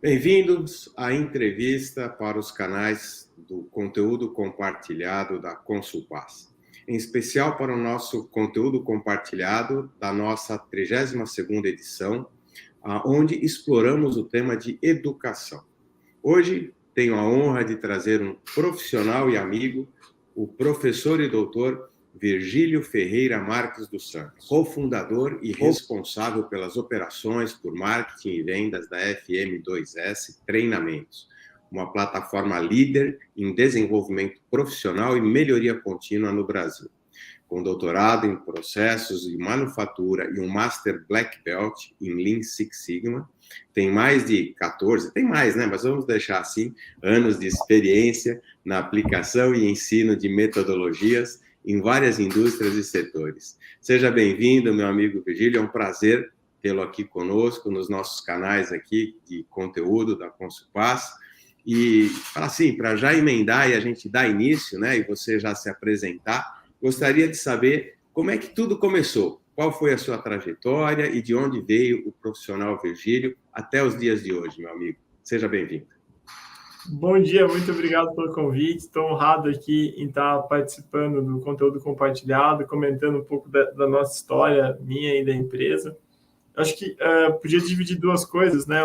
Bem-vindos à entrevista para os canais do conteúdo compartilhado da Consulpas, em especial para o nosso conteúdo compartilhado da nossa 32ª edição, onde exploramos o tema de educação. Hoje tenho a honra de trazer um profissional e amigo, o professor e doutor Virgílio Ferreira Marques dos Santos, cofundador e responsável pelas operações por marketing e vendas da FM2S Treinamentos, uma plataforma líder em desenvolvimento profissional e melhoria contínua no Brasil. Com doutorado em processos de manufatura e um Master Black Belt em Lean Six Sigma, tem mais de 14, tem mais, né? Mas vamos deixar assim, anos de experiência na aplicação e ensino de metodologias em várias indústrias e setores. Seja bem-vindo, meu amigo Virgílio, é um prazer tê-lo aqui conosco nos nossos canais aqui de conteúdo da Consulpas. E, assim, para já emendar e a gente dar início, né, e você já se apresentar, gostaria de saber como é que tudo começou, qual foi a sua trajetória e de onde veio o profissional Virgílio até os dias de hoje, meu amigo. Seja bem-vindo. Bom dia, muito obrigado pelo convite. Estou honrado aqui em estar participando do conteúdo compartilhado, comentando um pouco da nossa história, minha e da empresa. Acho que podia dividir duas coisas, né?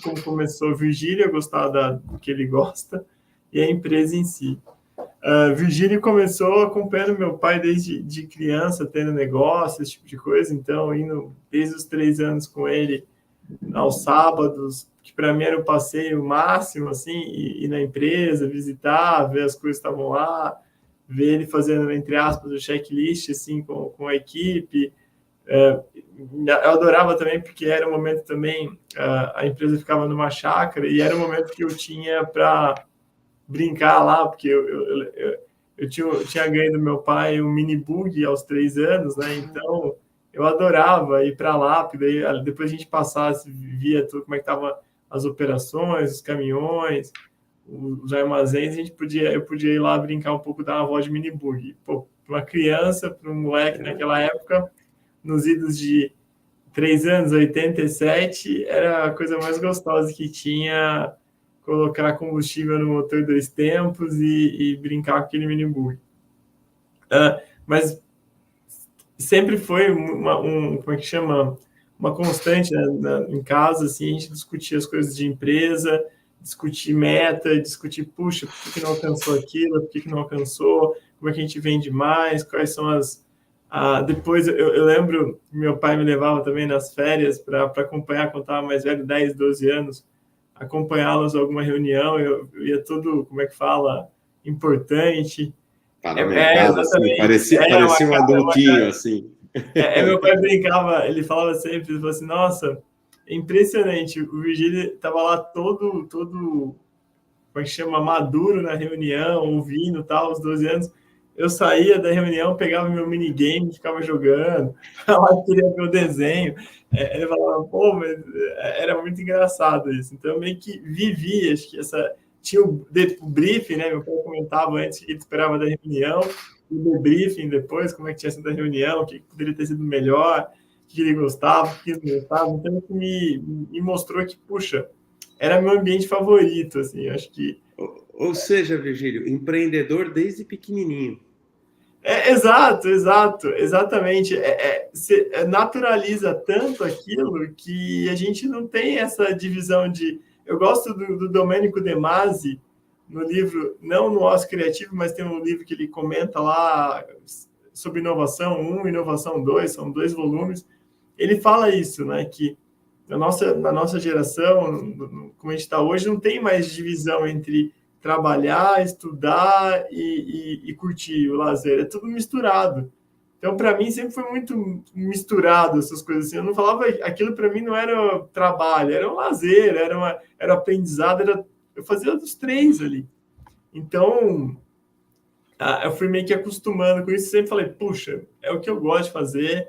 Como começou o Virgílio, eu gostar do que ele gosta, e a empresa em si. Virgílio começou acompanhando meu pai desde criança, tendo negócio, esse tipo de coisa, então indo desde os 3 anos com ele aos sábados, que para mim era o passeio máximo, assim, ir na empresa, visitar, ver as coisas que estavam lá, ver ele fazendo, entre aspas, o checklist, assim, com a equipe. Eu adorava também, porque era um momento também, a empresa ficava numa chácara, e era um momento que eu tinha para brincar lá, porque eu tinha ganho do meu pai um mini bug aos 3 anos, né, então eu adorava ir para lá, porque daí, depois a gente passasse, via tudo, como é que estavam as operações, os caminhões, os armazéns, eu podia ir lá brincar um pouco, dar uma voz de mini bug. Pô, para uma criança, para um moleque naquela época, nos idos de 3 anos, 87, era a coisa mais gostosa que tinha, colocar combustível no motor 2 tempos e brincar com aquele mini bug. Mas sempre foi como é que chama? Uma constante, né, em casa, assim, a gente discutia as coisas de empresa, discutir meta, discutir, puxa, por que não alcançou aquilo, por que não alcançou, como é que a gente vende mais, quais são depois eu lembro, meu pai me levava também nas férias para acompanhar, quando estava mais velho, 10, 12 anos, acompanhá-los em alguma reunião, eu ia tudo, como é que fala, importante. Paramentado, assim, parecia um adultinho, assim. Meu pai brincava, ele falava sempre, ele falou assim, nossa, é impressionante, o Virgílio estava lá todo, como é que chama, maduro na reunião, ouvindo tal, aos 12 anos, eu saía da reunião, pegava meu minigame, ficava jogando, ela queria ver o desenho, ele falava, pô, mas era muito engraçado isso, então eu meio que vivi, acho que tinha o briefing, né, meu pai comentava antes que ele esperava da reunião, o debriefing depois, como é que tinha sido a reunião, o que poderia ter sido melhor, o que ele gostava, o que ele não gostava, então me mostrou que, puxa, era meu ambiente favorito, assim, acho que... Ou seja, Virgílio, empreendedor desde pequenininho. Exato, exatamente. Naturaliza tanto aquilo que a gente não tem essa divisão de... Eu gosto do Domênico De Masi, no livro, não no Oscar Criativo, mas tem um livro que ele comenta lá sobre inovação 1 e inovação 2, são 2 volumes. Ele fala isso, né, que na nossa geração, como a gente está hoje, não tem mais divisão entre trabalhar, estudar e curtir o lazer. É tudo misturado. Então, para mim, sempre foi muito misturado essas coisas assim. Eu não falava... Aquilo, para mim, não era trabalho, era um lazer, era aprendizado, eu fazia dos 3 ali. Então, eu fui meio que acostumando com isso. Sempre falei, puxa, é o que eu gosto de fazer,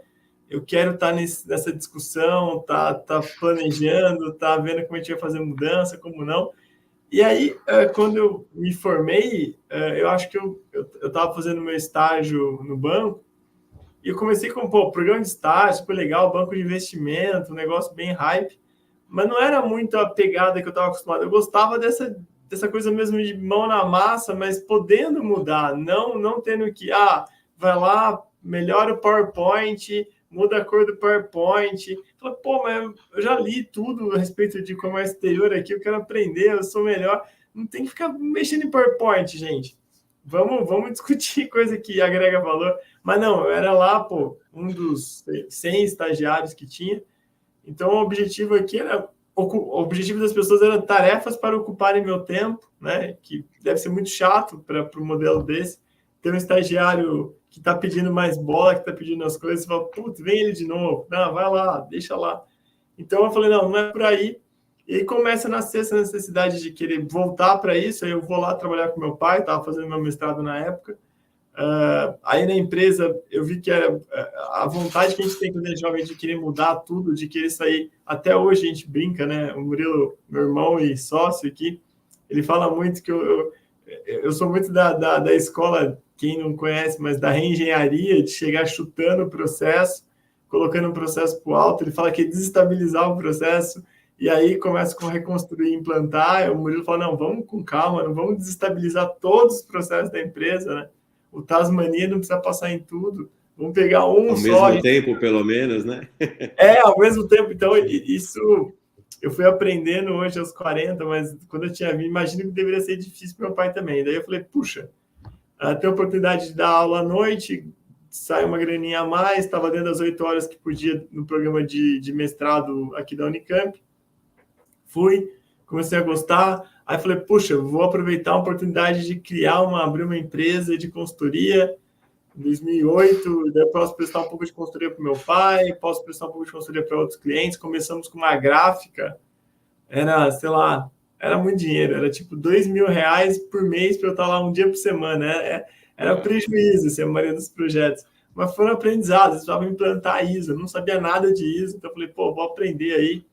eu quero estar nessa discussão, tá planejando, tá vendo como a gente vai fazer mudança, como não. E aí, quando eu me formei, eu acho que eu estava fazendo meu estágio no banco, e eu comecei com, programa de estágio, super legal, banco de investimento, um negócio bem hype, mas não era muito a pegada que eu estava acostumado. Eu gostava dessa coisa mesmo de mão na massa, mas podendo mudar, não tendo que, vai lá, melhora o PowerPoint, muda a cor do PowerPoint. Fala, pô, mas eu já li tudo a respeito de comércio exterior aqui, eu quero aprender, eu sou melhor. Não tem que ficar mexendo em PowerPoint, gente. Vamos discutir coisa que agrega valor. Mas não, eu era lá, pô, um dos 100 estagiários que tinha. Então, o objetivo aqui era... O objetivo das pessoas era tarefas para ocuparem meu tempo, né? Que deve ser muito chato para o modelo desse. Ter um estagiário que está pedindo mais bola, que está pedindo as coisas, você fala, putz, vem ele de novo. Não, vai lá, deixa lá. Então, eu falei, não é por aí. E aí começa a nascer essa necessidade de querer voltar para isso. Aí eu vou lá trabalhar com meu pai, estava fazendo meu mestrado na época. Aí na empresa eu vi que era a vontade que a gente tem quando é jovem de querer mudar tudo, de querer sair. Até hoje a gente brinca, né? O Murilo, meu irmão e sócio aqui, ele fala muito que eu sou muito da escola, quem não conhece, mas da reengenharia, de chegar chutando o processo, colocando o processo para o alto. Ele fala que é desestabilizar o processo e aí começa com reconstruir e implantar. O Murilo fala, não, vamos com calma, não vamos desestabilizar todos os processos da empresa, né? O Tasmania não precisa passar em tudo. Vamos pegar um só. Ao mesmo tempo, pelo menos, né? Ao mesmo tempo. Então, isso eu fui aprendendo hoje aos 40, mas quando eu tinha vindo, imagino que deveria ser difícil para meu pai também. Daí eu falei, puxa, tem a oportunidade de dar aula à noite, sai uma graninha a mais, estava dentro das 8 horas que podia no programa de mestrado aqui da Unicamp. Fui, comecei a gostar. Aí falei, puxa, vou aproveitar a oportunidade de abrir uma empresa de consultoria em 2008, daí eu posso prestar um pouco de consultoria para o meu pai, posso prestar um pouco de consultoria para outros clientes. Começamos com uma gráfica, era, sei lá, era muito dinheiro, era tipo R$2.000 por mês para eu estar lá um dia por semana, era prejuízo, assim, a maioria dos projetos. Mas foram aprendizados, eu precisava implantar ISO, eu não sabia nada de ISO, então eu falei, pô, vou aprender aí.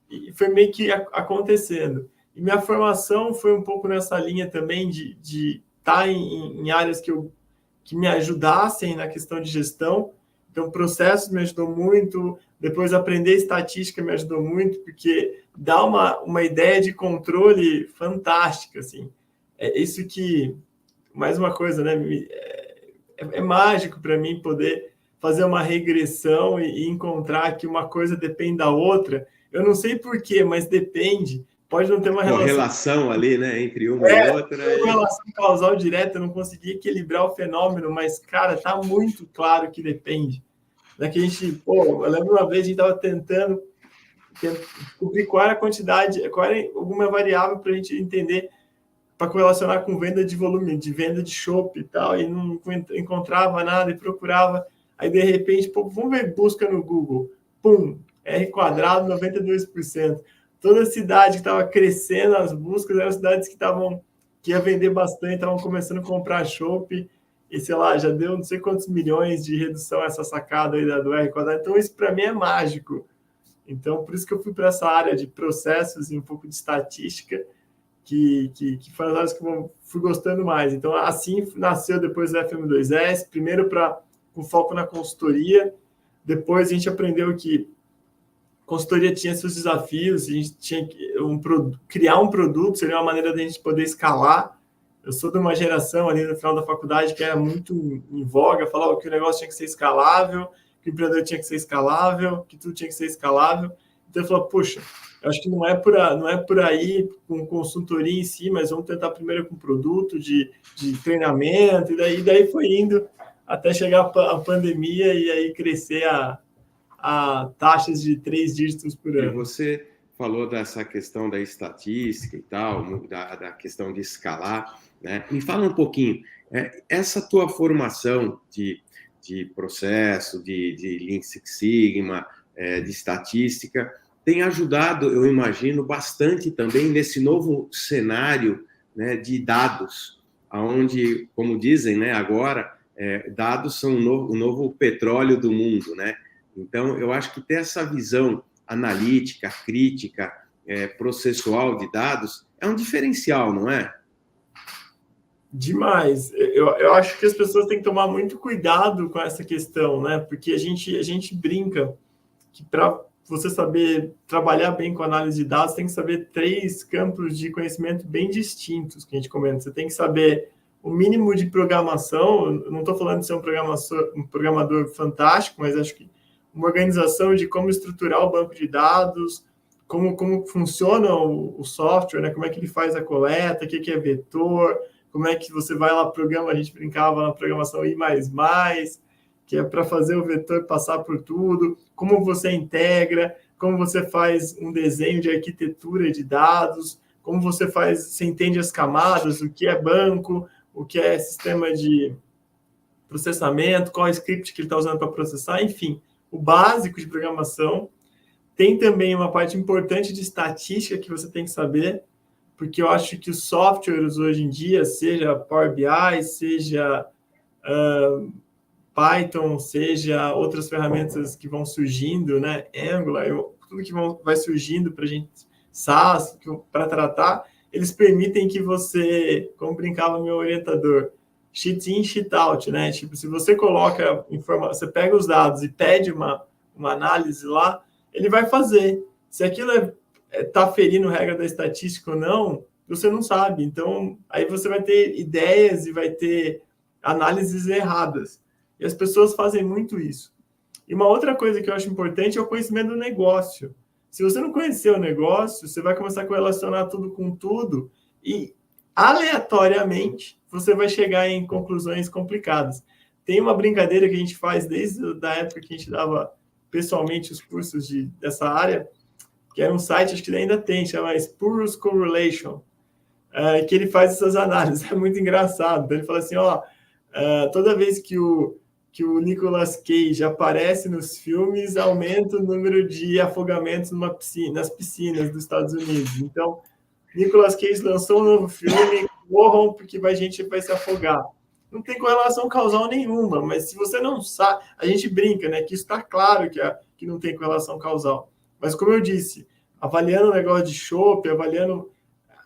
E foi meio que acontecendo. E minha formação foi um pouco nessa linha também de estar em áreas que me ajudassem na questão de gestão. Então, processos me ajudou muito. Depois, aprender estatística me ajudou muito, porque dá uma ideia de controle fantástica. Assim. É isso que, mais uma coisa, né? É mágico para mim poder fazer uma regressão e encontrar que uma coisa depende da outra. Eu não sei por quê, mas depende. Pode não ter uma relação ali, né, entre uma e outra. Uma relação causal direta, eu não consegui equilibrar o fenômeno, mas, cara, tá muito claro que depende. Da que a gente, eu lembro uma vez a gente estava tentando descobrir qual era a quantidade, qual era alguma variável para a gente entender, para correlacionar com venda de volume, de venda de chopp e tal, e não encontrava nada e procurava. Aí, de repente, vamos ver busca no Google. Pum, R quadrado, 92%. Toda cidade que estava crescendo as buscas eram cidades que ia vender bastante, estavam começando a comprar chopp, e sei lá, já deu não sei quantos milhões de redução essa sacada aí do R quadrado. Então, isso para mim é mágico. Então, por isso que eu fui para essa área de processos e um pouco de estatística, que foram as áreas que eu fui gostando mais. Então, assim nasceu depois do FM2S, primeiro com foco na consultoria, depois a gente aprendeu que consultoria tinha seus desafios, a gente tinha que criar um produto, seria uma maneira de a gente poder escalar. Eu sou de uma geração ali no final da faculdade que era muito em voga, falava que o negócio tinha que ser escalável, que o empreendedor tinha que ser escalável, que tudo tinha que ser escalável. Então eu falei, puxa, eu acho que não é por aí com consultoria em si, mas vamos tentar primeiro com produto de treinamento, e daí foi indo até chegar a pandemia e aí crescer a taxas de 3 dígitos por ano. E você falou dessa questão da estatística e tal, da questão de escalar, né? Me fala um pouquinho, essa tua formação de processo, de Lean Six Sigma, de estatística, tem ajudado, eu imagino, bastante também nesse novo cenário, né, de dados, onde, como dizem, né, agora, dados são o novo petróleo do mundo, né? Então, eu acho que ter essa visão analítica, crítica, processual de dados é um diferencial, não é? Demais. Eu acho que as pessoas têm que tomar muito cuidado com essa questão, né? Porque a gente brinca que para você saber trabalhar bem com análise de dados, tem que saber 3 campos de conhecimento bem distintos que a gente comenta. Você tem que saber o mínimo de programação, eu não estou falando de ser um programador fantástico, mas acho que uma organização de como estruturar o banco de dados, como funciona o software, né? Como é que ele faz a coleta, o que é vetor, como é que você vai lá, programa, a gente brincava na programação I++, que é para fazer o vetor passar por tudo, como você integra, como você faz um desenho de arquitetura de dados, como você entende as camadas, o que é banco, o que é sistema de processamento, qual é o script que ele está usando para processar, enfim, o básico de programação. Tem também uma parte importante de estatística que você tem que saber, porque eu acho que os softwares hoje em dia, seja Power BI, seja Python, seja outras ferramentas que vão surgindo, né? Angular, tudo que vai surgindo para a gente, SAS, para tratar, eles permitem que você, como brincava meu orientador, cheat in, cheat out, né? Tipo, se você coloca você pega os dados e pede uma análise lá, ele vai fazer. Se aquilo está ferindo regra da estatística ou não, você não sabe. Então, aí você vai ter ideias e vai ter análises erradas. E as pessoas fazem muito isso. E uma outra coisa que eu acho importante é o conhecimento do negócio. Se você não conhecer o negócio, você vai começar a correlacionar tudo com tudo e, aleatoriamente, você vai chegar em conclusões complicadas. Tem uma brincadeira que a gente faz desde a época que a gente dava pessoalmente os cursos dessa área, que era um site, acho que ainda tem, chama Spurious Correlation, que ele faz essas análises. É muito engraçado. Então, ele fala assim, toda vez que o Nicolas Cage aparece nos filmes, aumenta o número de afogamentos nas piscinas dos Estados Unidos. Então, Nicolas Cage lançou um novo filme, morram porque a gente vai se afogar. Não tem correlação causal nenhuma, mas se você não sabe, a gente brinca, né? Que isso está claro que não tem correlação causal. Mas como eu disse, avaliando o negócio de chope,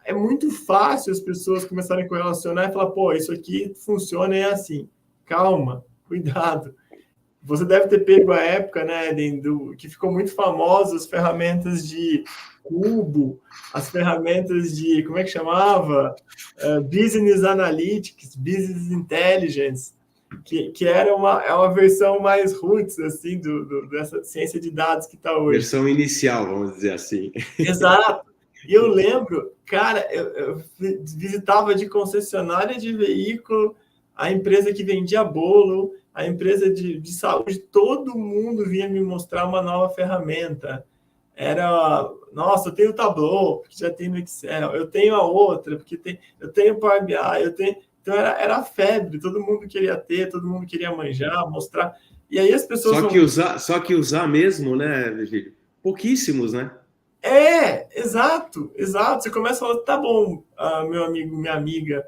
é muito fácil as pessoas começarem a correlacionar e falar, pô, isso aqui funciona e é assim. Calma, cuidado. Você deve ter pego a época, né, que ficou muito famosa as ferramentas de cubo, as ferramentas de, como é que chamava? Business Analytics, Business Intelligence, que era uma versão mais roots, assim, dessa ciência de dados que está hoje. Versão inicial, vamos dizer assim. Exato. E eu lembro, cara, eu visitava de concessionária de veículo, a empresa que vendia bolo, a empresa de saúde, todo mundo vinha me mostrar uma nova ferramenta. Nossa, eu tenho o Tableau, porque já tem no Excel, eu tenho a outra, porque eu tenho o Power BI, então era febre, todo mundo queria ter, todo mundo queria manjar, mostrar. E aí as pessoas... Só que usar mesmo, né, Virgílio? Pouquíssimos, né? Exato. Você começa a falar, tá bom, meu amigo, minha amiga,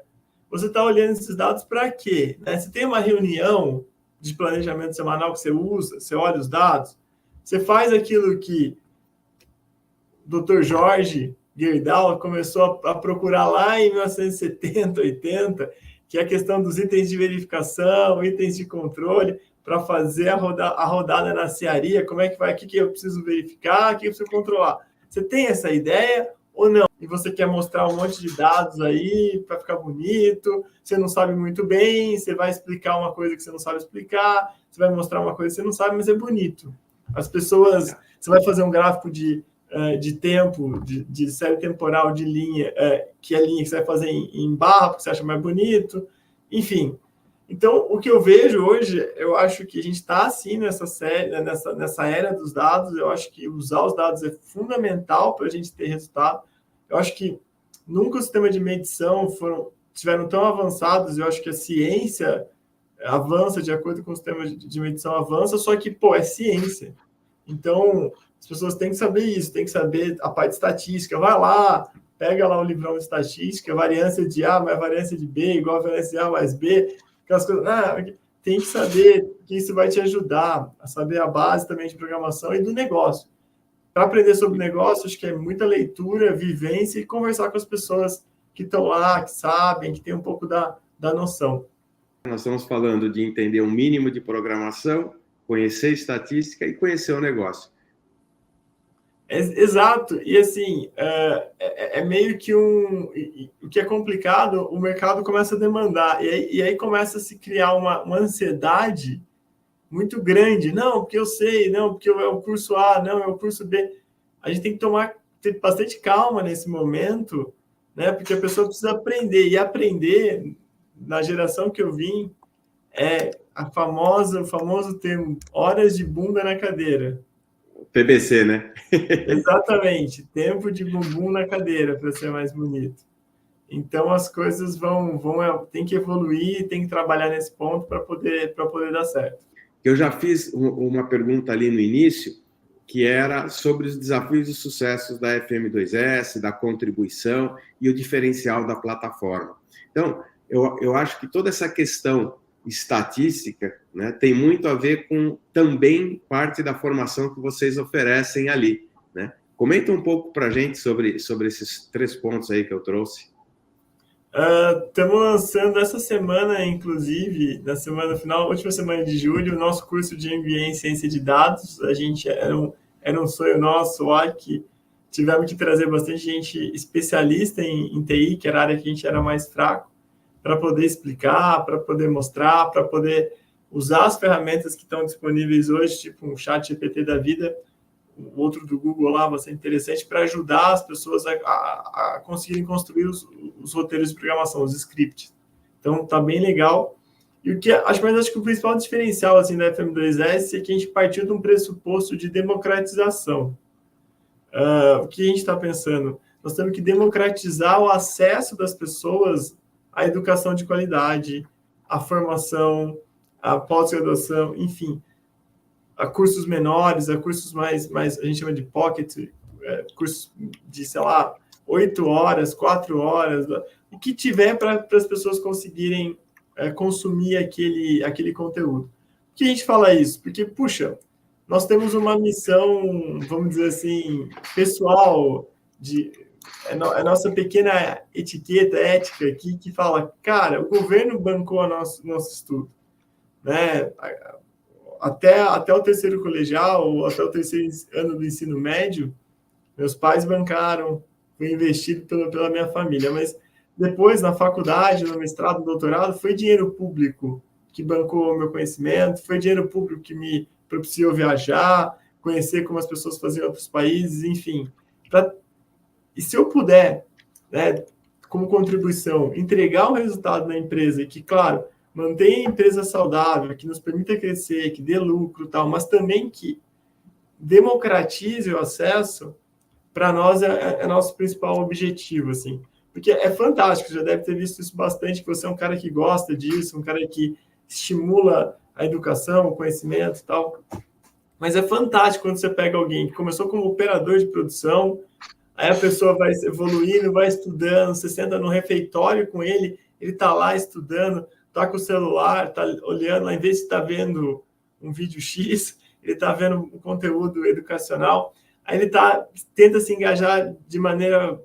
você está olhando esses dados para quê? Né? Você tem uma reunião de planejamento semanal que você usa, você olha os dados, você faz aquilo que o Dr. Jorge Gerdau começou a procurar lá em 1970, 80, que é a questão dos itens de verificação, itens de controle, para fazer a rodada na cearia, como é que vai, o que eu preciso verificar, o que eu preciso controlar. Você tem essa ideia ou não? E você quer mostrar um monte de dados aí para ficar bonito, você não sabe muito bem, você vai explicar uma coisa que você não sabe explicar, você vai mostrar uma coisa que você não sabe, mas é bonito. As pessoas... Você vai fazer um gráfico de tempo, de série temporal, de linha, que é a linha que você vai fazer em barra, porque você acha mais bonito, enfim. Então, o que eu vejo hoje, eu acho que a gente está assim nessa era dos dados, eu acho que usar os dados é fundamental para a gente ter resultado. Eu acho que nunca o sistema de medição estiveram tão avançados, eu acho que a ciência avança de acordo com o sistema de medição avança, só que, é ciência. Então, as pessoas têm que saber isso, têm que saber a parte de estatística. Vai lá, pega lá o livrão de estatística, variância de A mais variância de B igual a variância de A mais B, aquelas coisas. Tem que saber que isso vai te ajudar a saber a base também de programação e do negócio. Para aprender sobre negócio, acho que é muita leitura, vivência e conversar com as pessoas que estão lá, que sabem, que têm um pouco da noção. Nós estamos falando de entender um mínimo de programação, conhecer estatística e conhecer o negócio. Exato, e assim, é meio que o que é complicado, o mercado começa a demandar, e aí começa a se criar uma ansiedade muito grande, não, porque eu sei, não, porque é o curso A, não, é o curso B. A gente tem que ter bastante calma nesse momento, né, porque a pessoa precisa aprender, e aprender, na geração que eu vim, é o famoso termo, horas de bunda na cadeira. PBC, né? Exatamente, tempo de bumbum na cadeira, para ser mais bonito. Então as coisas tem que evoluir, tem que trabalhar nesse ponto para poder dar certo. Eu já fiz uma pergunta ali no início, que era sobre os desafios e sucessos da FM2S, da contribuição e o diferencial da plataforma. Então, eu acho que toda essa questão estatística, né, tem muito a ver com também parte da formação que vocês oferecem ali, né? Comenta um pouco para a gente sobre esses 3 pontos aí que eu trouxe. Estamos lançando essa semana, inclusive, na semana final, última semana de julho, o nosso curso de MBA em Ciência de Dados. A gente era um sonho nosso lá que tivemos que trazer bastante gente especialista em TI, que era a área que a gente era mais fraco, para poder explicar, para poder mostrar, para poder usar as ferramentas que estão disponíveis hoje, tipo um chat GPT da vida, outro do Google lá, bastante interessante, para ajudar as pessoas a conseguirem construir os roteiros de programação, os scripts. Então, tá bem legal. E acho que o principal diferencial assim, da FM2S é que a gente partiu de um pressuposto de democratização. O que a gente está pensando? Nós temos que democratizar o acesso das pessoas à educação de qualidade, à formação, à pós-graduação, enfim, a cursos menores, a cursos mais a gente chama de pocket, cursos de, sei lá, 8 horas, 4 horas, o que tiver para as pessoas conseguirem consumir aquele conteúdo. Por que a gente fala isso? Porque, puxa, nós temos uma missão, vamos dizer assim, pessoal, a nossa pequena etiqueta ética aqui, que fala, cara, o governo bancou nosso estudo, né? Até o terceiro colegial, até o terceiro ano do ensino médio, meus pais bancaram, foi investido pela minha família, mas depois, na faculdade, no mestrado, no doutorado, foi dinheiro público que bancou o meu conhecimento, foi dinheiro público que me propiciou viajar, conhecer como as pessoas faziam em outros países, enfim. E se eu puder, né, como contribuição, entregar um resultado na empresa que, claro, mantenha a empresa saudável, que nos permita crescer, que dê lucro, tal, mas também que democratize o acesso, para nós é nosso principal objetivo, assim. Porque é fantástico, você já deve ter visto isso bastante, que você é um cara que gosta disso, um cara que estimula a educação, o conhecimento e tal. Mas é fantástico quando você pega alguém que começou como operador de produção, aí a pessoa vai evoluindo, vai estudando, você senta no refeitório com ele, ele está lá estudando, está com o celular, está olhando, ao invés de estar vendo um vídeo X, ele está vendo um conteúdo educacional, aí ele tenta se engajar de maneira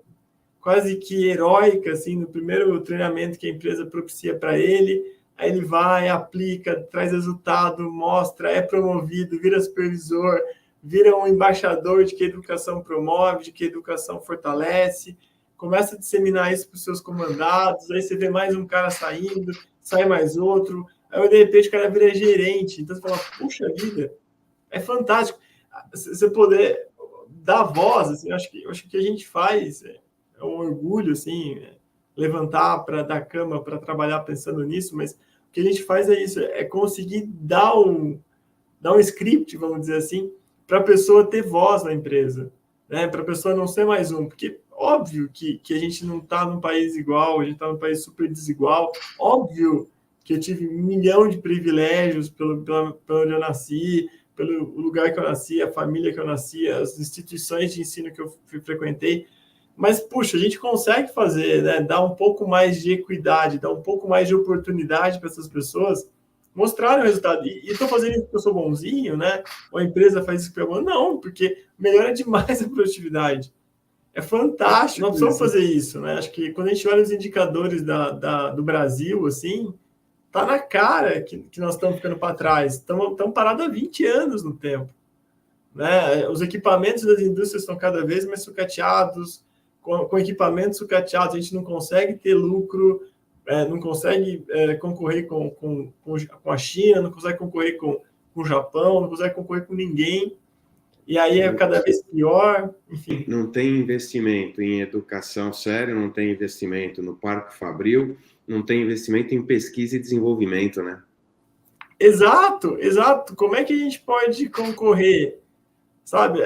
quase que heróica, assim, no primeiro treinamento que a empresa propicia para ele, aí ele vai, aplica, traz resultado, mostra, é promovido, vira supervisor, vira um embaixador de que a educação promove, de que a educação fortalece, começa a disseminar isso para os seus comandados, aí você vê mais um cara saindo, sai mais outro, aí de repente o cara vira gerente, então você fala, puxa vida, é fantástico. Você poder dar voz, assim, eu acho que a gente faz, é um orgulho, assim, levantar da cama para trabalhar pensando nisso, mas o que a gente faz é isso, é conseguir dar um script, vamos dizer assim, para a pessoa ter voz na empresa, né? Para a pessoa não ser mais um, porque óbvio que a gente não está num país igual, a gente está num país super desigual, óbvio que eu tive 1 milhão de privilégios pelo onde eu nasci, pelo lugar que eu nasci, a família que eu nasci, as instituições de ensino que eu frequentei, mas, puxa, a gente consegue fazer, né? Dar um pouco mais de equidade, dar um pouco mais de oportunidade para essas pessoas mostrarem o resultado. E estou fazendo isso porque eu sou bonzinho, né? Ou a empresa faz isso porque eu... Não, porque melhora demais a produtividade. É fantástico. Nós precisamos fazer isso, né? Acho que quando a gente olha os indicadores do Brasil, assim, tá na cara que nós estamos ficando para trás. Estamos parados há 20 anos no tempo. né? Os equipamentos das indústrias estão cada vez mais sucateados, com equipamentos sucateados a gente não consegue ter lucro, não consegue concorrer com a China, não consegue concorrer com o Japão, não consegue concorrer com ninguém, e aí é cada vez pior, enfim. Não tem investimento em educação séria, não tem investimento no Parque Fabril, não tem investimento em pesquisa e desenvolvimento, né? Exato, exato. Como é que a gente pode concorrer? Sabe,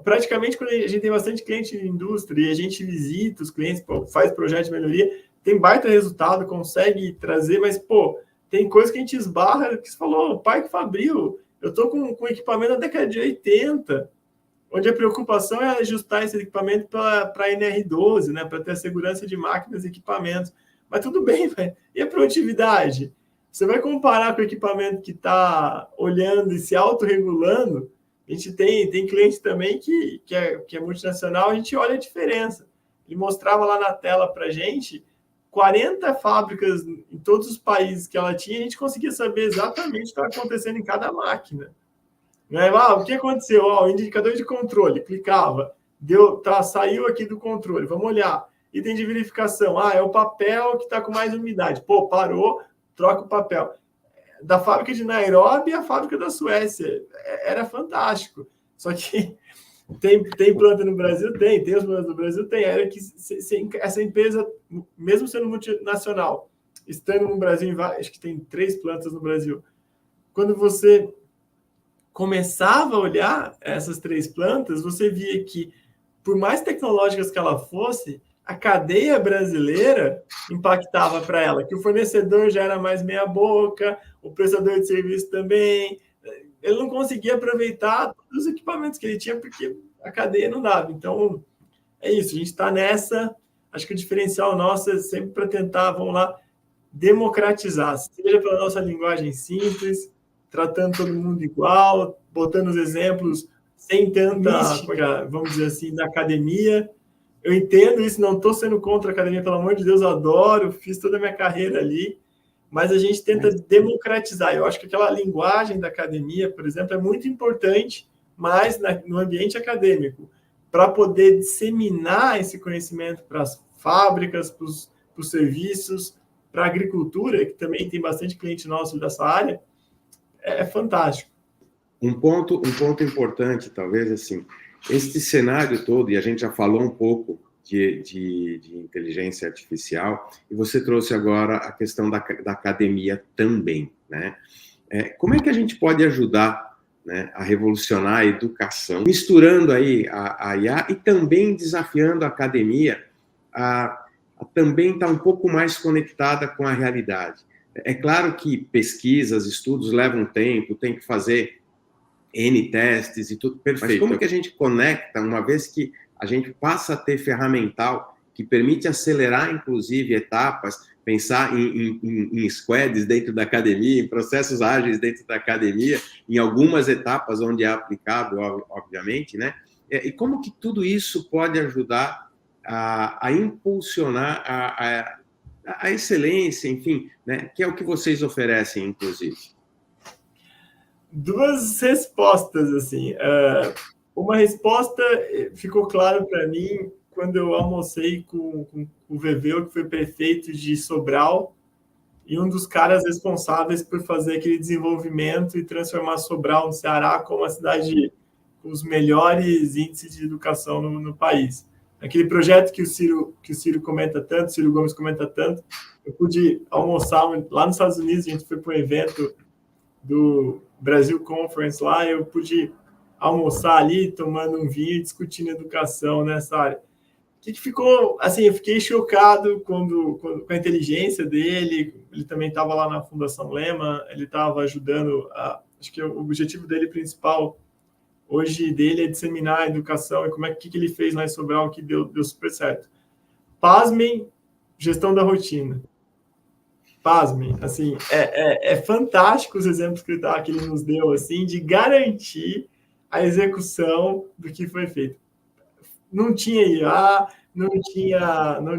praticamente quando a gente tem bastante cliente de indústria e a gente visita os clientes, faz projeto de melhoria, tem baita resultado, consegue trazer, mas, tem coisa que a gente esbarra, que você falou, Parque Fabril, eu estou com equipamento da década de 80, onde a preocupação é ajustar esse equipamento para a NR12, né, para ter a segurança de máquinas e equipamentos. Mas tudo bem, véio. E a produtividade? Você vai comparar com o equipamento que está olhando e se autorregulando. A gente tem cliente também que é multinacional, a gente olha a diferença. Ele mostrava lá na tela para a gente 40 fábricas em todos os países que ela tinha, a gente conseguia saber exatamente o que estava acontecendo em cada máquina. Né? O que aconteceu? O indicador de controle, clicava, saiu aqui do controle, vamos olhar. Item de verificação, é o papel que está com mais umidade. Parou, troca o papel. Da fábrica de Nairobi à fábrica da Suécia. Era fantástico. Só que tem planta no Brasil? Tem as plantas no Brasil? Tem. Era que essa empresa, mesmo sendo multinacional, estando no Brasil, acho que tem 3 plantas no Brasil. Quando você começava a olhar essas 3 plantas, você via que, por mais tecnológicas que ela fosse, a cadeia brasileira impactava para ela, que o fornecedor já era mais meia boca, o prestador de serviço também, ele não conseguia aproveitar todos os equipamentos que ele tinha, porque a cadeia não dava. Então, é isso, a gente está nessa, acho que o diferencial nosso é sempre para tentar, vamos lá, democratizar, seja pela nossa linguagem simples, tratando todo mundo igual, botando os exemplos sem tanta mística, vamos dizer assim, da academia. Eu entendo isso, não estou sendo contra a academia, pelo amor de Deus, eu adoro, fiz toda a minha carreira ali, mas a gente tenta democratizar. Eu acho que aquela linguagem da academia, por exemplo, é muito importante, mas no ambiente acadêmico, para poder disseminar esse conhecimento para as fábricas, para os serviços, para a agricultura, que também tem bastante cliente nosso dessa área, é fantástico. Um ponto importante, talvez, assim, este cenário todo, e a gente já falou um pouco de inteligência artificial, e você trouxe agora a questão da academia também, né? Como é que a gente pode ajudar, né, a revolucionar a educação, misturando aí a IA e também desafiando a academia a também estar um pouco mais conectada com a realidade? É claro que pesquisas, estudos levam tempo, tem que fazer N testes e tudo, perfeito. Mas como que a gente conecta, uma vez que a gente passa a ter ferramental que permite acelerar, inclusive, etapas, pensar em squads dentro da academia, em processos ágeis dentro da academia, em algumas etapas onde é aplicado, obviamente, né? E como que tudo isso pode ajudar a impulsionar a excelência, enfim, né? Que é o que vocês oferecem, inclusive. 2 respostas, assim. Uma resposta ficou claro para mim quando eu almocei com o Veveu, que foi prefeito de Sobral, e um dos caras responsáveis por fazer aquele desenvolvimento e transformar Sobral, no Ceará, como a cidade com os melhores índices de educação no país. Aquele projeto que o Ciro comenta tanto, Ciro Gomes comenta tanto, eu pude almoçar lá nos Estados Unidos, a gente foi para um evento do Brasil Conference lá, eu pude almoçar ali, tomando um vinho e discutindo educação nessa área. O que ficou, assim, eu fiquei chocado com a inteligência dele, ele também estava lá na Fundação Lema, ele estava ajudando, acho que o objetivo dele principal hoje dele é disseminar a educação, e como é que ele fez lá em Sobral, que deu super certo. Pasmem, gestão da rotina. Pasmem, assim, é fantástico os exemplos que ele nos deu, assim, de garantir a execução do que foi feito. Não tinha IA, não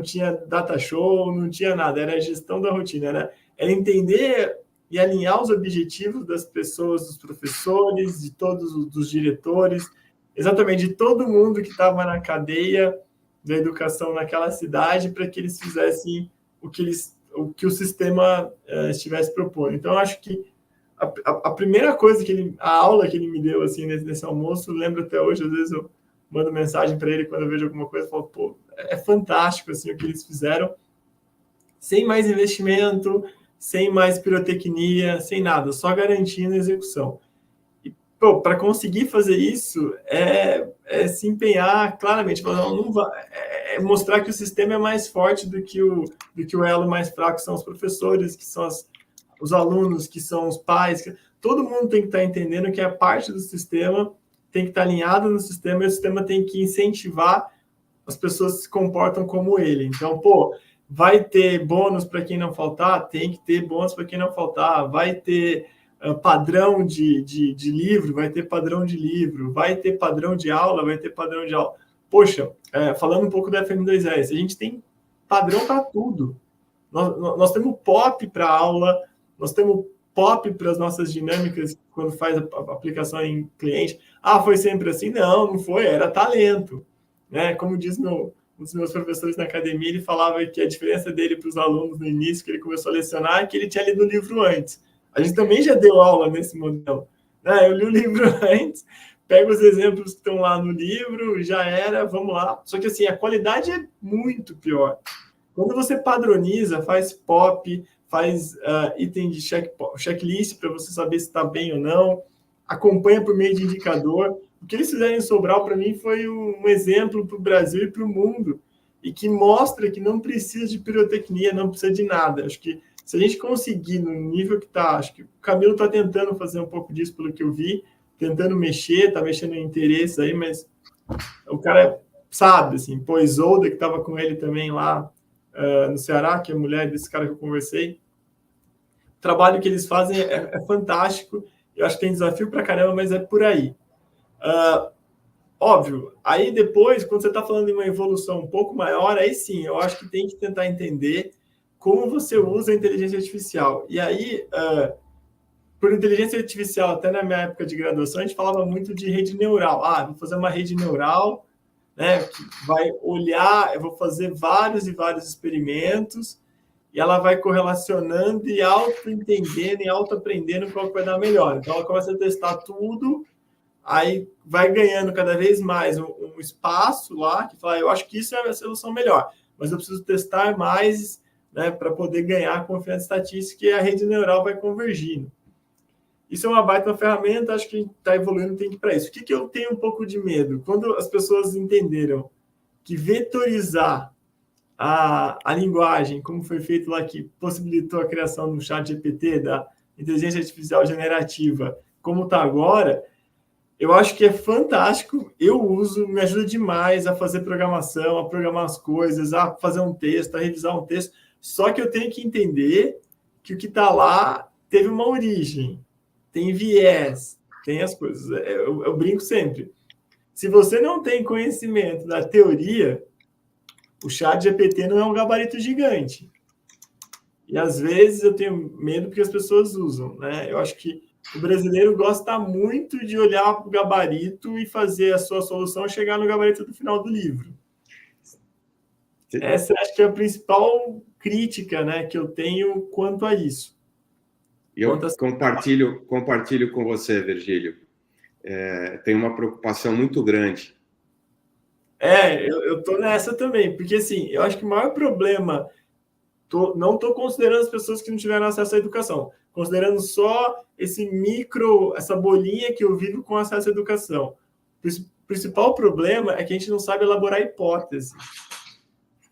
tinha data show, não tinha nada, era a gestão da rotina, era entender e alinhar os objetivos das pessoas, dos professores, de todos os diretores, exatamente de todo mundo que estava na cadeia da educação naquela cidade, para que eles fizessem o que o sistema estivesse propondo. Então, eu acho que a primeira coisa a aula que ele me deu assim nesse almoço, lembro até hoje, às vezes eu mando mensagem para ele quando eu vejo alguma coisa, falo, pô, é fantástico assim o que eles fizeram, sem mais investimento, sem mais pirotecnia, sem nada, só garantindo a execução. E, para conseguir fazer isso, se empenhar claramente, não vai, mostrar que o sistema é mais forte do que o elo mais fraco, que são os professores, que são os alunos, que são os pais. Todo mundo tem que estar entendendo que a parte do sistema tem que estar alinhada no sistema, e o sistema tem que incentivar as pessoas que se comportam como ele. Então, vai ter bônus para quem não faltar? Tem que ter bônus para quem não faltar. Vai ter padrão de livro? Vai ter padrão de livro. Vai ter padrão de aula? Vai ter padrão de aula. Poxa, falando um pouco da FM2S, a gente tem padrão para tudo. Nós temos POP para aula, nós temos POP para as nossas dinâmicas, quando faz a aplicação em cliente. Foi sempre assim? Não foi, era talento. Né? Como diz um dos meus professores na academia, ele falava que a diferença dele para os alunos no início, que ele começou a lecionar, é que ele tinha lido o livro antes. A gente também já deu aula nesse modelo. Né? Eu li o livro antes, pego os exemplos que estão lá no livro, já era, vamos lá. Só que assim, a qualidade é muito pior. Quando você padroniza, faz POP, faz item de checklist para você saber se está bem ou não, acompanha por meio de indicador. O que eles fizeram em Sobral, para mim, foi um exemplo para o Brasil e para o mundo, e que mostra que não precisa de pirotecnia, não precisa de nada. Acho que se a gente conseguir no nível que está, acho que o Camilo está tentando fazer um pouco disso, pelo que eu vi, tentando mexer, está mexendo em interesses aí, mas o cara sabe, assim, Isolda, que estava com ele também lá no Ceará, que é a mulher desse cara que eu conversei, o trabalho que eles fazem é fantástico. Eu acho que tem desafio para caramba, mas é por aí. Óbvio, aí depois, quando você está falando de uma evolução um pouco maior, aí sim, eu acho que tem que tentar entender como você usa a inteligência artificial. E aí, por inteligência artificial, até na minha época de graduação, a gente falava muito de rede neural. Vou fazer uma rede neural, né, que vai olhar, eu vou fazer vários e vários experimentos, e ela vai correlacionando e auto-entendendo e auto-aprendendo qual que vai dar melhor. Então, ela começa a testar tudo, aí vai ganhando cada vez mais um espaço lá, que fala, eu acho que isso é a solução melhor, mas eu preciso testar mais, né, para poder ganhar confiança estatística, e a rede neural vai convergindo. Isso é uma baita ferramenta, acho que está evoluindo, tem que ir para isso. O que eu tenho um pouco de medo? Quando as pessoas entenderam que vetorizar a linguagem, como foi feito lá, que possibilitou a criação do ChatGPT, da inteligência artificial generativa, como está agora, eu acho que é fantástico, eu uso, me ajuda demais a fazer programação, a programar as coisas, a fazer um texto, a revisar um texto, só que eu tenho que entender que o que está lá teve uma origem, tem viés, tem as coisas. Eu brinco sempre. Se você não tem conhecimento da teoria, o ChatGPT não é um gabarito gigante. E às vezes eu tenho medo porque as pessoas usam, né? Eu acho que o brasileiro gosta muito de olhar para o gabarito e fazer a sua solução chegar no gabarito do final do livro. Essa acho que é a principal crítica, né, que eu tenho quanto a isso. E eu compartilho com você, Virgílio. Tenho uma preocupação muito grande. Eu estou nessa também, porque assim, eu acho que o maior problema, não estou considerando as pessoas que não tiveram acesso à educação, considerando só essa bolinha que eu vivo com acesso à educação. O principal problema é que a gente não sabe elaborar hipótese.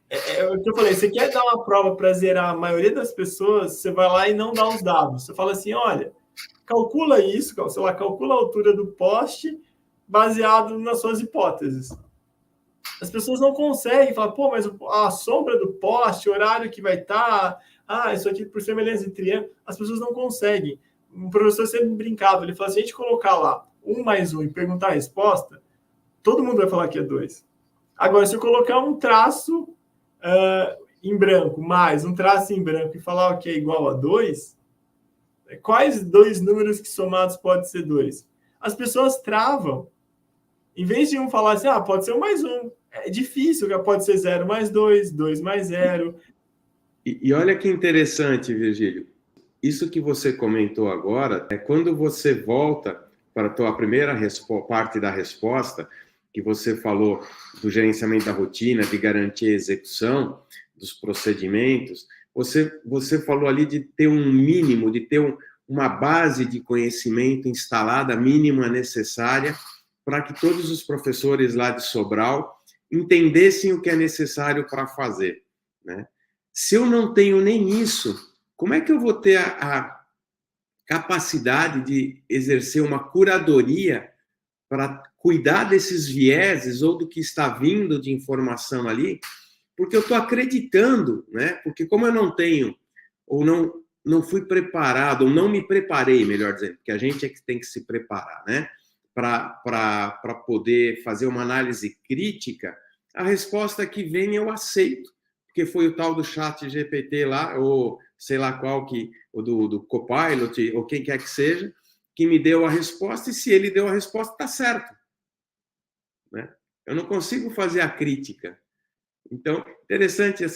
É o que eu falei, você quer dar uma prova para zerar a maioria das pessoas, você vai lá e não dá os dados. Você fala assim, olha, calcula isso, sei lá, calcula a altura do poste baseado nas suas hipóteses. As pessoas não conseguem falar, mas a sombra do poste, o horário que vai estar, isso aqui por semelhança de triângulo, as pessoas não conseguem. O professor sempre brincava, ele falava, se a gente colocar lá 1 mais 1 e perguntar a resposta, todo mundo vai falar que é 2. Agora, se eu colocar um traço em branco, mais um traço em branco e falar que é igual a 2, Quais dois números que somados pode ser 2? As pessoas travam. Em vez de um falar assim, pode ser 1 mais 1. É difícil, pode ser 0 mais 2, 2 mais 0. E olha que interessante, Virgílio. Isso que você comentou agora é quando você volta para a tua primeira parte da resposta, que você falou do gerenciamento da rotina, de garantir a execução dos procedimentos, você falou ali de ter um mínimo, de ter uma base de conhecimento instalada, mínima necessária, para que todos os professores lá de Sobral entendessem o que é necessário para fazer, né? Se eu não tenho nem isso, como é que eu vou ter a capacidade de exercer uma curadoria para cuidar desses vieses ou do que está vindo de informação ali? Porque eu estou acreditando, né? Porque como eu não tenho, ou não fui preparado, ou não me preparei, melhor dizendo, porque a gente é que tem que se preparar, né? Para poder fazer uma análise crítica, a resposta que vem eu aceito, porque foi o tal do chat GPT lá, ou sei lá qual, ou do Copilot, ou quem quer que seja, que me deu a resposta, e se ele deu a resposta, está certo, né? Eu não consigo fazer a crítica. Então, interessante as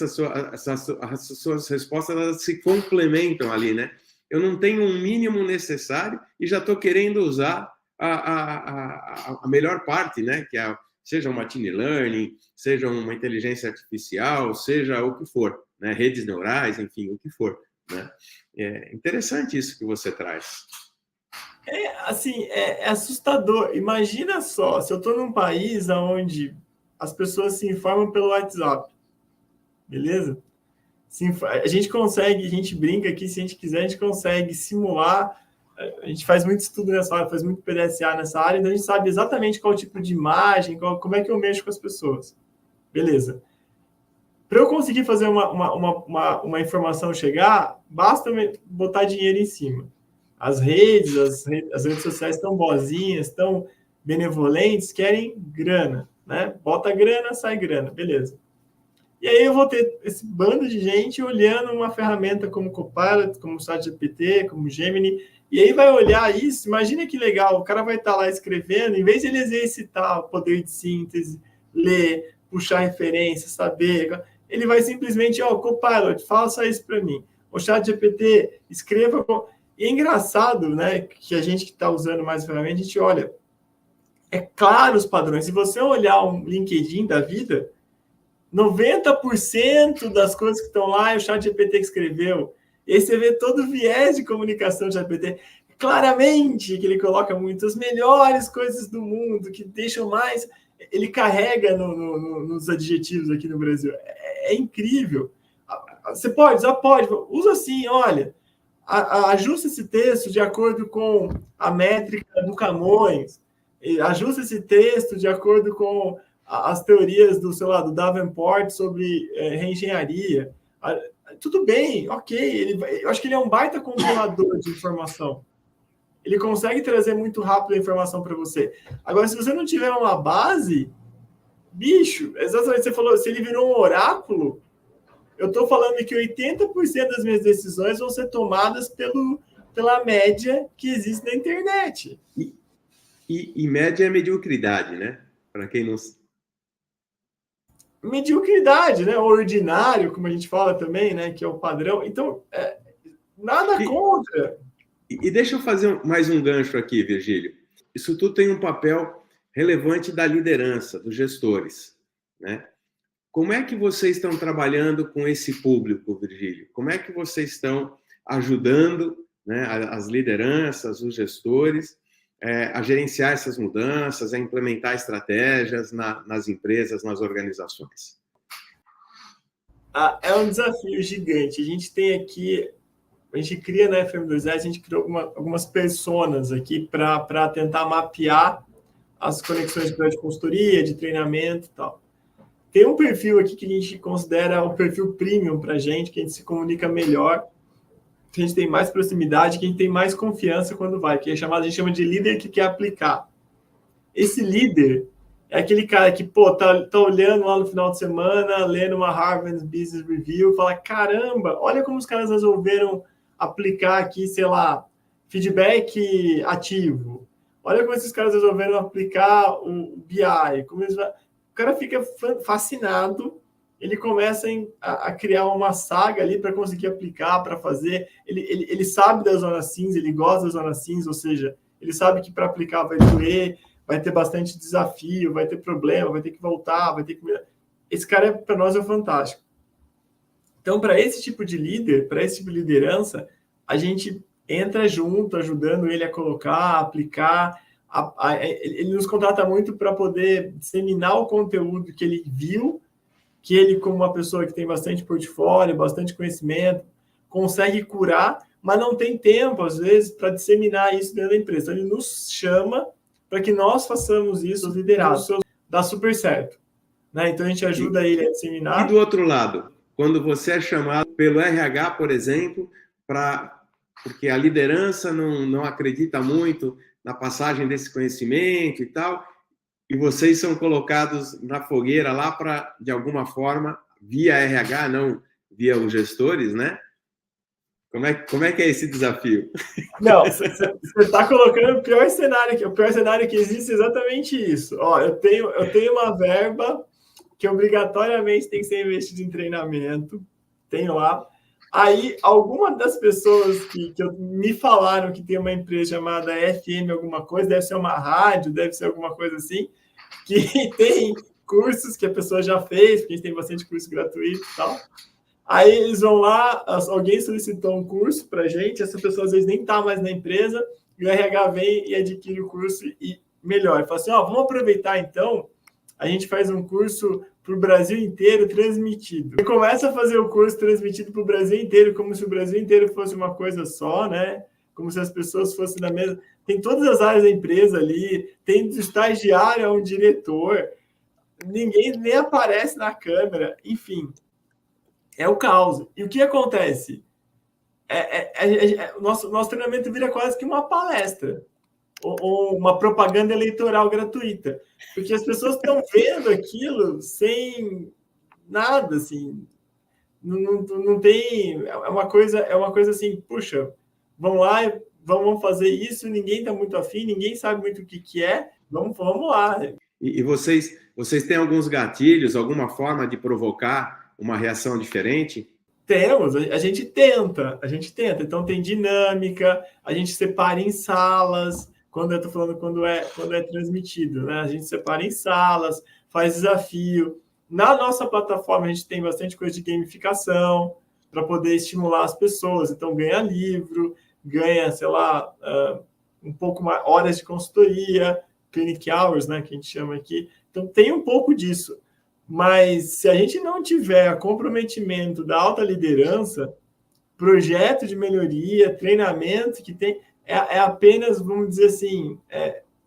suas respostas, elas se complementam ali, né? Eu não tenho um mínimo necessário e já estou querendo usar a melhor parte, né? Que seja um machine learning, seja uma inteligência artificial, seja o que for, né? Redes neurais, enfim, o que for, né? É interessante isso que você traz. É assustador. Imagina só, se eu estou num país onde as pessoas se informam pelo WhatsApp, beleza? A gente brinca aqui, se a gente quiser, a gente consegue simular. A gente faz muito estudo nessa área, faz muito PDCA nessa área, então a gente sabe exatamente qual tipo de imagem, como é que eu mexo com as pessoas. Beleza. Para eu conseguir fazer uma informação chegar, basta botar dinheiro em cima. As redes sociais estão boazinhas, estão benevolentes, querem grana, né? Bota grana, sai grana, beleza. E aí eu vou ter esse bando de gente olhando uma ferramenta como Copilot, como ChatGPT, como Gemini, e aí vai olhar isso, imagina que legal, o cara vai estar lá escrevendo, em vez de ele exercitar o poder de síntese, ler, puxar referência, saber, ele vai simplesmente, Copilot, faça isso para mim. O ChatGPT, escreva... E é engraçado, né, que a gente que está usando mais ferramenta, a gente olha, é claro os padrões. Se você olhar um LinkedIn da vida, 90% das coisas que estão lá é o ChatGPT que escreveu. E aí você vê todo o viés de comunicação do ChatGPT. Claramente que ele coloca muitas melhores coisas do mundo, que deixam mais... Ele carrega nos adjetivos aqui no Brasil. É incrível. Você pode, usa assim, olha... Ajusta esse texto de acordo com a métrica do Camões, ajusta esse texto de acordo com as teorias do Davenport sobre reengenharia. Tudo bem, ok. Eu acho que ele é um baita compilador de informação. Ele consegue trazer muito rápido a informação para você. Agora, se você não tiver uma base, bicho, exatamente, você falou, se ele virou um oráculo, eu estou falando que 80% das minhas decisões vão ser tomadas pela média que existe na internet. E média é mediocridade, né? Para quem não... Mediocridade, né? Ordinário, como a gente fala também, né? Que é o padrão. Então, nada contra. E deixa eu fazer mais um gancho aqui, Virgílio. Isso tudo tem um papel relevante da liderança, dos gestores, né? Como é que vocês estão trabalhando com esse público, Virgílio? Como é que vocês estão ajudando, né, as lideranças, os gestores, a gerenciar essas mudanças, a implementar estratégias nas empresas, nas organizações? É um desafio gigante. A gente tem aqui, a gente cria na FM2S, a gente criou algumas personas aqui para tentar mapear as conexões de consultoria, de treinamento e tal. Tem um perfil aqui que a gente considera o perfil premium para a gente, que a gente se comunica melhor, que a gente tem mais proximidade, que a gente tem mais confiança quando vai, que a gente chama de líder que quer aplicar. Esse líder é aquele cara que, tá olhando lá no final de semana, lendo uma Harvard Business Review, fala, caramba, olha como os caras resolveram aplicar aqui, sei lá, feedback ativo. Olha como esses caras resolveram aplicar o BI. O cara fica fascinado, ele começa a criar uma saga ali para conseguir aplicar, para fazer. Ele sabe da zona cinza, ele gosta da zona cinza, ou seja, ele sabe que para aplicar vai doer, vai ter bastante desafio, vai ter problema, vai ter que voltar, vai ter que... Esse cara, para nós, é fantástico. Então, para esse tipo de líder, para esse tipo de liderança, a gente entra junto, ajudando ele a colocar, a aplicar. Ele nos contrata muito para poder disseminar o conteúdo que ele viu, que ele, como uma pessoa que tem bastante portfólio, bastante conhecimento, consegue curar, mas não tem tempo, às vezes, para disseminar isso dentro da empresa. Então, ele nos chama para que nós façamos isso, os liderados. Dá super certo. Né? Então, a gente ajuda ele a disseminar. E do outro lado, quando você é chamado pelo RH, por exemplo, porque a liderança não acredita muito na passagem desse conhecimento e tal, e vocês são colocados na fogueira lá para, de alguma forma, via RH, não via os gestores, né? Como é que é esse desafio? Não, você está colocando o pior cenário aqui. O pior cenário que existe é exatamente isso. Ó, eu tenho uma verba que obrigatoriamente tem que ser investida em treinamento. Tenho lá. Aí, alguma das pessoas que me falaram que tem uma empresa chamada FM alguma coisa, deve ser uma rádio, deve ser alguma coisa assim, que tem cursos que a pessoa já fez, porque a gente tem bastante curso gratuito e tal. Aí eles vão lá, alguém solicitou um curso para a gente, essa pessoa às vezes nem está mais na empresa, e o RH vem e adquire o curso e melhora. Fala assim, vamos aproveitar então, a gente faz um curso para o Brasil inteiro transmitido. E começa a fazer o curso transmitido para o Brasil inteiro, como se o Brasil inteiro fosse uma coisa só, né? Como se as pessoas fossem da mesma... Tem todas as áreas da empresa ali, tem do estagiário a um diretor, ninguém nem aparece na câmera, enfim... É o caos. E o que acontece? Nosso treinamento vira quase que uma palestra ou uma propaganda eleitoral gratuita, porque as pessoas estão vendo aquilo sem nada, assim, não tem, é uma coisa assim, puxa, vamos lá, vamos fazer isso, ninguém está muito afim, ninguém sabe muito o que é, vamos lá. E vocês têm alguns gatilhos, alguma forma de provocar uma reação diferente? Temos, a gente tenta. Então tem dinâmica, a gente separa em salas, quando eu estou falando quando é transmitido, né? A gente separa em salas, faz desafio. Na nossa plataforma a gente tem bastante coisa de gamificação para poder estimular as pessoas. Então ganha livro, ganha, sei lá, um pouco mais horas de consultoria, clinic hours, né, que a gente chama aqui. Então tem um pouco disso. Mas se a gente não tiver comprometimento da alta liderança, projeto de melhoria, treinamento que tem, é apenas, vamos dizer assim,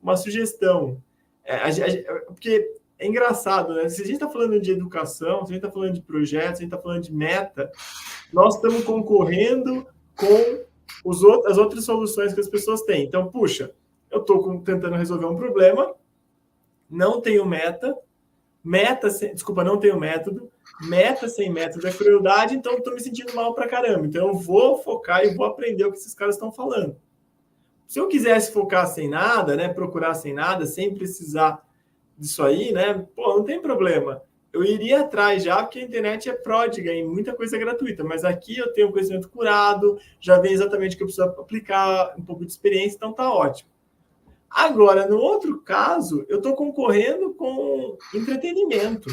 uma sugestão. Porque é engraçado, né? Se a gente está falando de educação, se a gente está falando de projetos, se a gente está falando de meta, nós estamos concorrendo com as outras soluções que as pessoas têm. Então, puxa, eu estou tentando resolver um problema, não tenho meta, não tenho método, meta sem método é crueldade, então estou me sentindo mal pra caramba. Então eu vou focar e vou aprender o que esses caras estão falando. Se eu quisesse focar sem nada, né, procurar sem nada, sem precisar disso aí, né, não tem problema. Eu iria atrás já, porque a internet é pródiga em muita coisa gratuita, mas aqui eu tenho um conhecimento curado, já vem exatamente o que eu preciso aplicar, um pouco de experiência, então tá ótimo. Agora, no outro caso, eu estou concorrendo com entretenimento.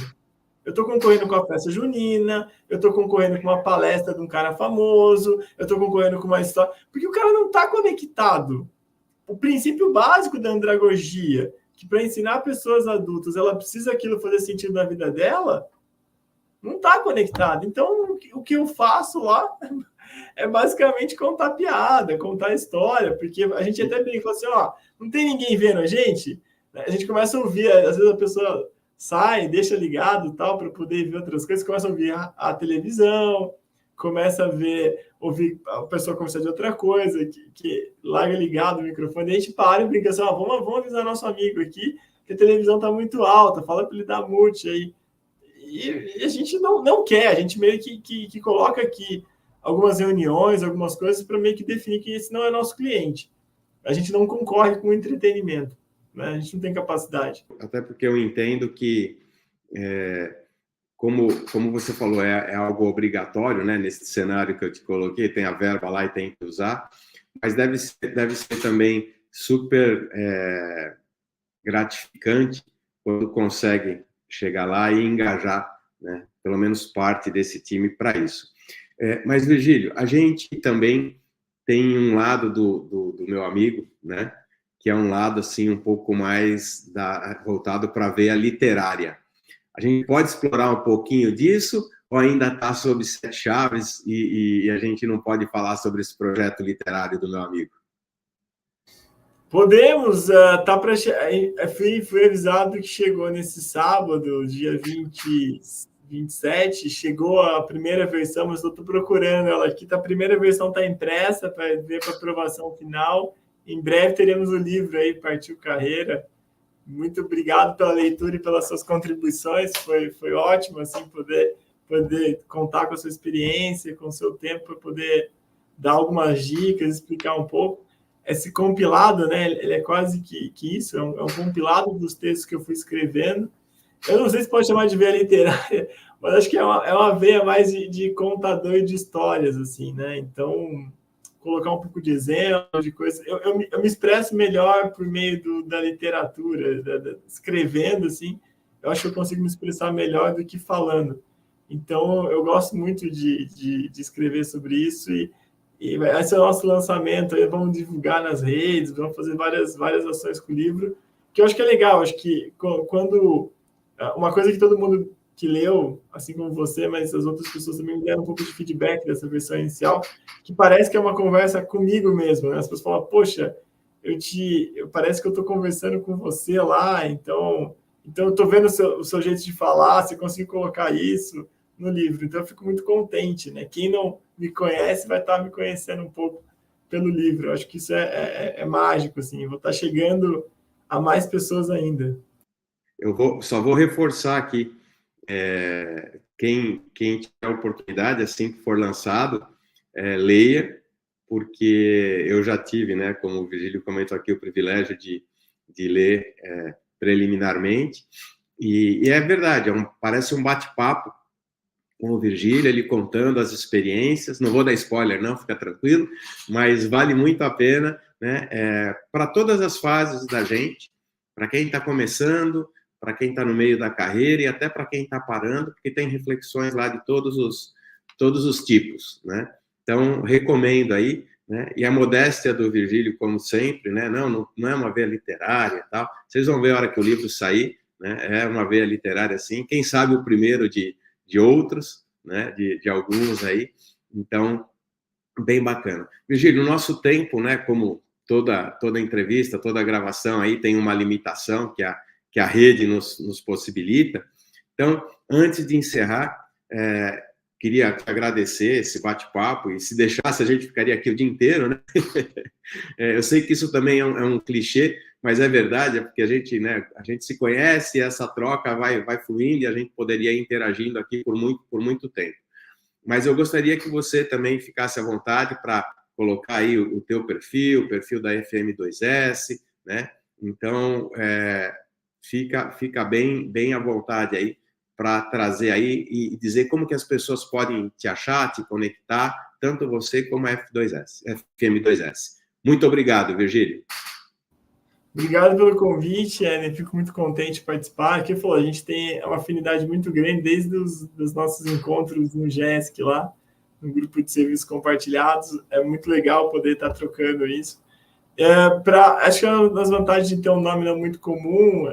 Eu estou concorrendo com a festa junina, eu estou concorrendo com uma palestra de um cara famoso, eu estou concorrendo com uma história... Porque o cara não está conectado. O princípio básico da andragogia, que para ensinar pessoas adultas, ela precisa aquilo fazer sentido na vida dela, não está conectado. Então, o que eu faço lá é basicamente contar piada, contar história, porque a gente até brinca, fala assim, não tem ninguém vendo a gente começa a ouvir, às vezes a pessoa sai, deixa ligado tal, para poder ver outras coisas, começa a ouvir a televisão, começa a ouvir a pessoa conversar de outra coisa, que larga ligado o microfone, e a gente para e brinca assim, vamos avisar nosso amigo aqui, que a televisão está muito alta, fala para ele dar mute aí. E a gente não quer, a gente meio que coloca aqui algumas reuniões, algumas coisas para meio que definir que esse não é nosso cliente. A gente não concorre com o entretenimento, né? A gente não tem capacidade. Até porque eu entendo que, como você falou, é algo obrigatório, né? Nesse cenário que eu te coloquei, tem a verba lá e tem que usar, mas deve ser também super gratificante quando consegue chegar lá e engajar, né? Pelo menos parte desse time para isso. Mas, Virgílio, a gente também tem um lado do meu amigo, né? Que é um lado assim um pouco mais voltado para a veia literária. A gente pode explorar um pouquinho disso ou ainda está sob 7 chaves e a gente não pode falar sobre esse projeto literário do meu amigo? Podemos, tá para fui avisado que chegou nesse sábado, dia 27, chegou a primeira versão, mas eu estou procurando ela aqui. A primeira versão está impressa para ver para aprovação final. Em breve teremos o livro aí, Partiu Carreira. Muito obrigado pela leitura e pelas suas contribuições. Foi ótimo assim poder contar com a sua experiência, com o seu tempo para poder dar algumas dicas, explicar um pouco. Esse compilado, né? Ele é quase que isso, é um compilado dos textos que eu fui escrevendo. Eu não sei se pode chamar de veia literária, mas acho que é uma veia mais de contador de histórias, assim, né? Então, colocar um pouco de exemplo, de coisas. Eu me expresso melhor por meio da literatura, escrevendo, assim. Eu acho que eu consigo me expressar melhor do que falando. Então, eu gosto muito de escrever sobre isso e esse é o nosso lançamento. Aí vamos divulgar nas redes, vamos fazer várias ações com o livro, que eu acho que é legal. Acho que quando uma coisa que todo mundo que leu, assim como você, mas as outras pessoas também me deram um pouco de feedback dessa versão inicial, que parece que é uma conversa comigo mesmo, né? As pessoas falam, poxa, parece que eu estou conversando com você lá, então eu estou vendo o seu jeito de falar, você conseguiu colocar isso no livro, então eu fico muito contente, né? Quem não me conhece vai estar me conhecendo um pouco pelo livro. Eu acho que isso é mágico, assim, eu vou estar chegando a mais pessoas ainda. Só vou reforçar aqui, quem tiver a oportunidade, assim que for lançado, leia, porque eu já tive, né, como o Virgílio comentou aqui, o privilégio de ler preliminarmente, e é verdade, parece um bate-papo com o Virgílio, ele contando as experiências, não vou dar spoiler não, fica tranquilo, mas vale muito a pena, né, para todas as fases da gente, para quem está começando, para quem está no meio da carreira e até para quem está parando, porque tem reflexões lá de todos os tipos, né? Então, recomendo aí, né? E a modéstia do Virgílio, como sempre, né? Não é uma veia literária e tal. Vocês vão ver a hora que o livro sair, né? É uma veia literária, assim. Quem sabe o primeiro de outros, né? De alguns aí. Então, bem bacana. Virgílio, o nosso tempo, né? Como toda entrevista, toda gravação aí tem uma limitação que a rede nos possibilita. Então, antes de encerrar, queria agradecer esse bate-papo, e se deixasse a gente ficaria aqui o dia inteiro, né? Eu sei que isso também é um clichê, mas é verdade, é porque a gente se conhece, e essa troca vai fluindo e a gente poderia ir interagindo aqui por muito tempo. Mas eu gostaria que você também ficasse à vontade para colocar aí o teu perfil, o perfil da FM2S, né? Então, fica bem à vontade aí para trazer aí e dizer como que as pessoas podem te achar, te conectar, tanto você como a FM2S. Muito obrigado, Virgílio. Obrigado pelo convite, fico muito contente de participar. Aqui, a gente tem uma afinidade muito grande desde os nossos encontros no GESC lá, no grupo de serviços compartilhados. É muito legal poder estar trocando isso. Acho que uma das vantagens de ter um nome não muito comum,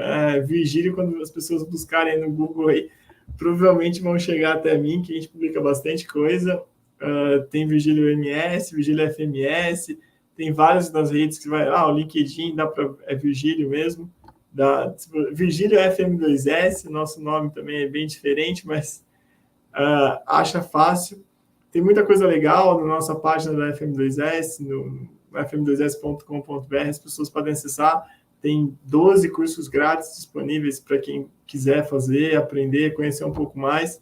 Virgílio, quando as pessoas buscarem no Google aí, provavelmente vão chegar até mim, que a gente publica bastante coisa. Tem Virgílio MS, Virgílio FMS, tem vários nas redes que vai. O LinkedIn é Virgílio mesmo. Virgílio FM2S, nosso nome também é bem diferente, mas acha fácil. Tem muita coisa legal na nossa página da FM2S, no fm2s.com.br, as pessoas podem acessar. Tem 12 cursos grátis disponíveis para quem quiser fazer, aprender, conhecer um pouco mais.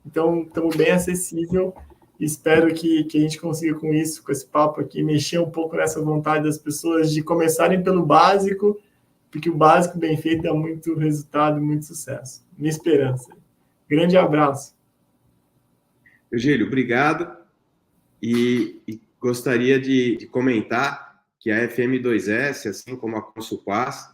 Então, estamos bem acessível. Espero que a gente consiga com isso, com esse papo aqui, mexer um pouco nessa vontade das pessoas de começarem pelo básico, porque o básico bem feito dá muito resultado e muito sucesso. Minha esperança. Grande abraço. Virgílio, obrigado. E gostaria de comentar que a FM2S, assim como a Consulpaz,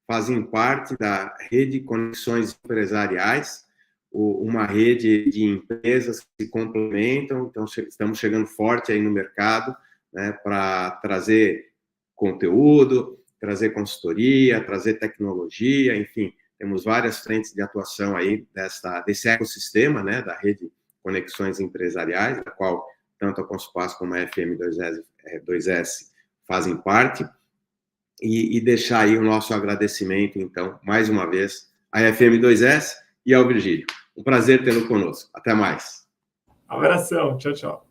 fazem parte da rede Conexões Empresariais, uma rede de empresas que se complementam. Então, estamos chegando forte aí no mercado, né, para trazer conteúdo, trazer consultoria, trazer tecnologia, enfim, temos várias frentes de atuação aí desse ecossistema, né, da rede Conexões Empresariais, da qual tanto a Consulpaz como a FM2S fazem parte, e deixar aí o nosso agradecimento, então, mais uma vez, à FM2S e ao Virgílio. Um prazer tê-lo conosco. Até mais. Abração. Tchau, tchau.